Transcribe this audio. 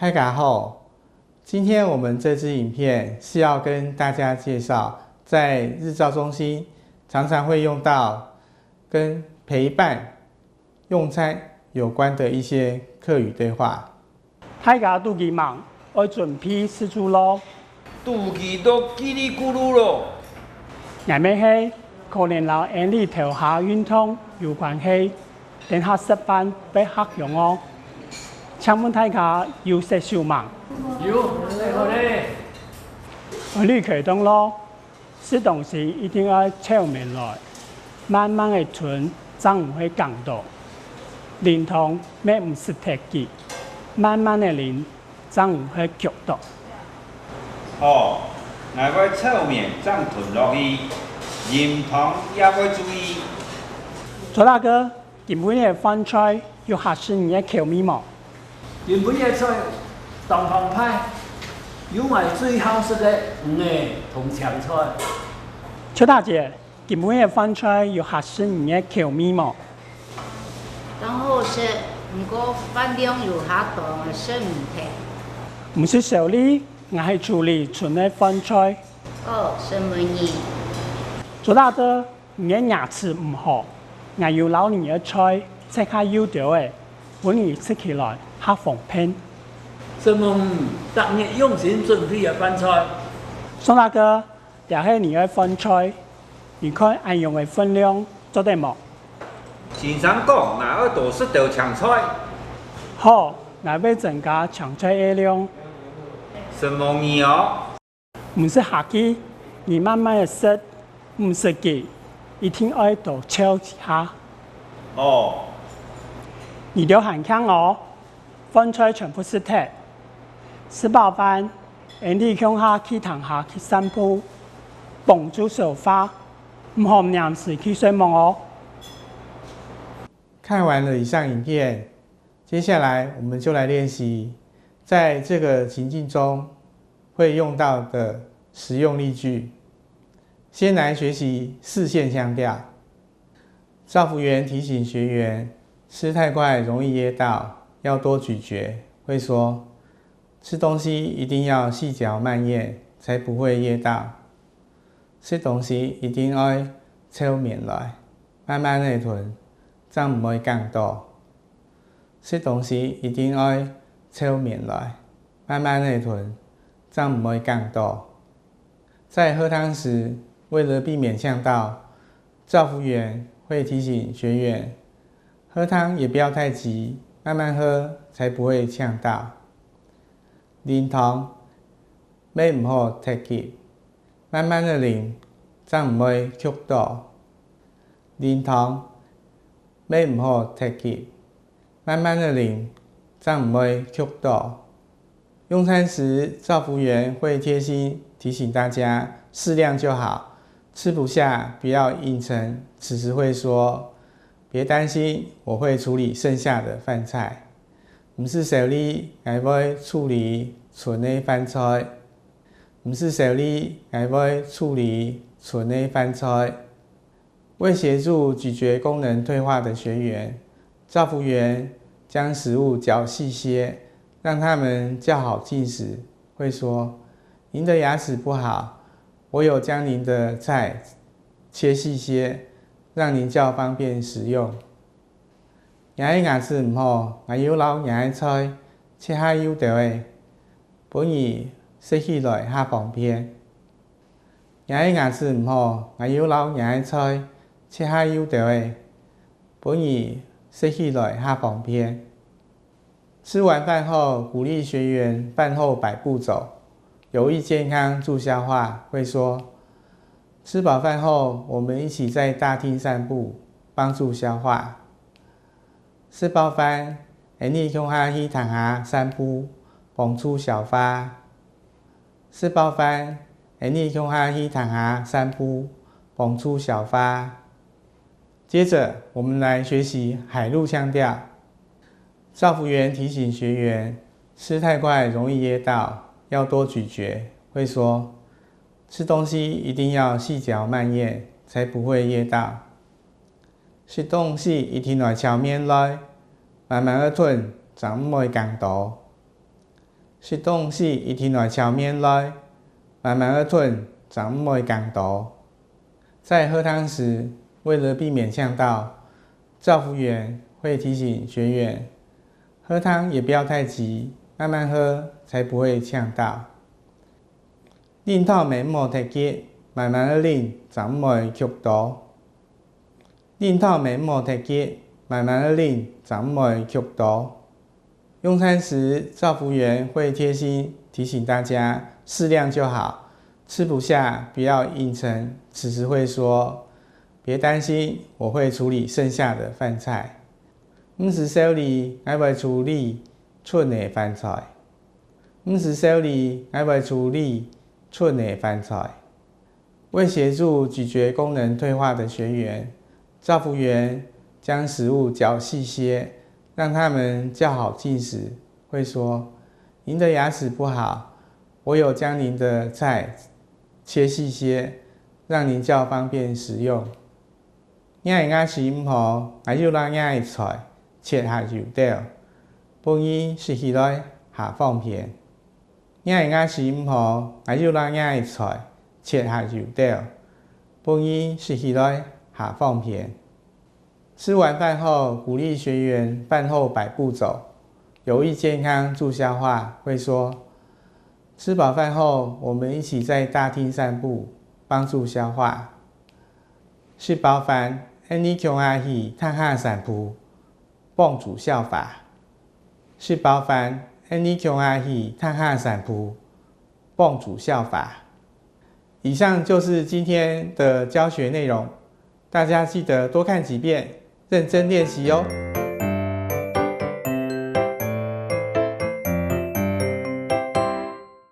大家好，今天我们这支影片是要跟大家介绍，在日照中心常常会用到跟陪伴、用餐有关的一些客语对话。大家肚子忙，要准备吃猪咯。肚子都叽里咕噜咯。眼尾係可能老眼裏頭下運動有關係，等下食飯俾客用哦。請問大家有食少嗎？有，好嘞。我哋啟動咯，食東西一定要悄面來，慢慢嘅吞，才唔會講到。連同咩唔食太急，慢慢嘅練，才唔會劇到。哦，我要側面將吞落去，鹽糖也要注意。左大哥，今本嘅飯菜要合適你嘅口味冇？原本嘅菜東方派有埋最好食嘅五個同長菜。邱大姐，今本嘅飯菜要合適你嘅口味冇？當好食，不過飯量有下大嘅水唔停。唔是手里，我係處理純嘅飯菜。哦，什麼意？左大哥，你嘅牙齒唔好，我要撈你嘅菜，即刻要掉嘅，本而食起來較方便。什麼特別用心準備嘅飯菜？宋大哥，又係你嘅飯菜，你看按用嘅分量做得冇？先生講，我要多食道長菜。好，我要增加長菜嘅量。什麼意哦？唔是客氣，你慢慢嘅食，唔食嘅，一定要多敲下。哦，你要很強哦，飯菜全部是鐵。吃飽飯，你向下去堂下去散步，幫助消化，唔好臨時去睡夢哦。看完了以上影片，接下来我们就来练習在这个情境中会用到的实用例句。先来学习四线腔调。照服员提醒学员，吃太快容易噎到，要多咀嚼。会说，吃东西一定要细嚼慢咽，才不会噎到。吃东西一定要抽面来，慢慢的吞，这样不会降到。吃东西一定要抽面来，慢慢的吞，这样不会降到。在喝汤时，为了避免呛到，照服员会提醒学员，喝汤也不要太急，慢慢喝才不会呛到。啉汤要唔好太急，慢慢的啉，这样唔会呛到。啉汤要唔好太急，慢慢的啉，这样唔会呛到。用餐时，照服员会贴心提醒大家适量就好，吃不下不要硬撑。此时会说，别担心，我会处理剩下的饭菜。不是手里我要處理剩的飯菜，不是手里我要處理剩的飯菜。为协助咀嚼功能退化的学员，照服员将食物嚼细些，让他们较好进食。会说，您的牙齿不好，我有将您的菜切细些，让您较方便食用。牙的牙齿唔好，我要留牙的菜切下幼条的，本而食起來較方便。牙的牙齒唔好，我要留牙的菜切下幼條的，本而食起來較方便。吃完飯後，鼓勵學員飯後百步走，有益健康助消化。會說，吃飽飯後，我們一起在大廳散步，幫助消化。吃飽飯，你向下去躺下散步，幫助消化。吃飽飯，你向下去躺下散步，幫助消化。接着，我們來學習海陸腔調。照服員提醒學員，吃太快容易噎到，要多咀嚼。會說，吃東西一定要細嚼慢咽，才不會噎到。食東西一定要悄面來，慢慢的吞，才唔會降到。食东西一定要朝面来，慢慢地吞，长唔会讲多。在喝汤时，为了避免呛到，照服员会提醒学员，喝汤也不要太急，慢慢喝才不会呛到。啉汤免莫太急，慢慢地啉，才唔会剧毒。啉汤免莫太急，慢慢地啉，才唔会剧毒。用餐时，照服员会贴心提醒大家适量就好，吃不下不要硬撑。此时会说：“别担心，我会处理剩下的饭菜。唔是小李，我会处理剩的饭菜。唔是小李，我会处理剩的饭菜。”为协助咀嚼功能退化的学员，照服员将食物嚼细些，让他们较好进食。会说：“您的牙齿不好，我有将您的菜切细些，让您较方便食用。您的牙齿不好，我就让您的菜切下就掉，不宜食起来下方便。您的牙齿不好，我就让您的菜切下就掉，不宜食起来下方便。”吃完饭后，鼓励学员饭后百步走，有益健康助消化。会说：“吃饱饭后，我们一起在大厅散步，帮助消化。吃饱饭，你穷阿喜探下散步，帮助消化。吃饱饭，你穷阿喜探下散步，帮助消化。”以上就是今天的教学内容，大家记得多看几遍，认真练习哦。